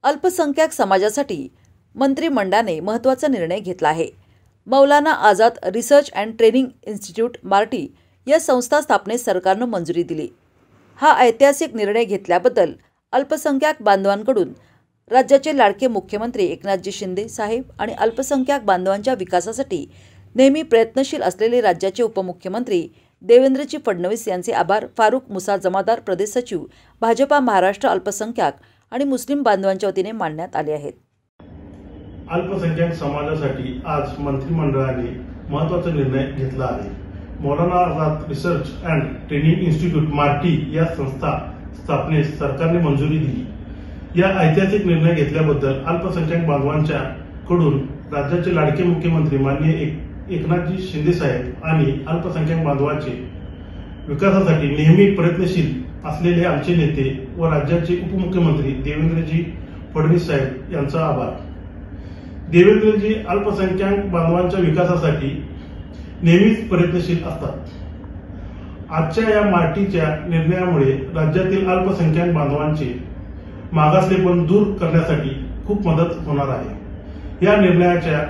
अल्पसंख्याक समाजासाठी मंत्रिमंडळाने महत्त्वाचा निर्णय घेतला आहे। Maulana Azad research and training institute MARTI या संस्था स्थापनेस सरकारने मंजुरी दिली। हा ऐतिहासिक निर्णय घेतल्याबद्दल अल्पसंख्याक बांधवांकडून राज्याचे लाडके मुख्यमंत्री एकनाथजी शिंदे साहेब आणि अल्पसंख्याक बांधवांच्या विकासासाठी नेहमी प्रयत्नशील असलेले राज्याचे उपमुख्यमंत्री देवेंद्रजी फडणवीस यांचे आभार फारुख मुसा जमादार प्रदेश सचिव भाजपा महाराष्ट्र अल्पसंख्याक आणि मुस्लिम बांधवांच्या वतीने मांडण्यात आले आहेत। अल्पसंख्याक समाजासाठी आज मंत्रिमंडळाने महत्त्वाचा निर्णय घेतला आहे। Maulana Azad research and training institute MARTI या संस्था स्थापनेस सरकारने मंजुरी दिली। या ऐतिहासिक निर्णय घेतल्याबद्दल अल्पसंख्याक बांधवांच्या कडून राज्याचे लाडके मुख्यमंत्री माननीय एकनाथजी शिंदे साहेब आणि अल्पसंख्याक बांधवांचे विकासासाठी नेहमी प्रयत्नशील असलेले आमचे नेते व राज्याचे उपमुख्यमंत्री देवेंद्रजी फडणवीस साहेब यांचा आभार। देवेंद्रजी अल्पसंख्याक बांधवांच्या विकासासाठी नेहमीच प्रयत्नशील असतात। आजच्या या मार्टीच्या निर्णयामुळे राज्यातील अल्पसंख्याक बांधवांचे मागासलेपण दूर करण्यासाठी खूप मदत होणार आहे। या निर्णयाच्या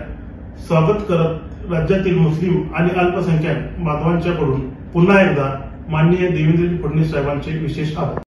स्वागत करत राज्यातील मुस्लिम आणि अल्पसंख्याक बांधवांच्याकडून पुन्हा एकदा माननीय देवेंद्रजी फडणवीस साहेबांचे विशेष आभार।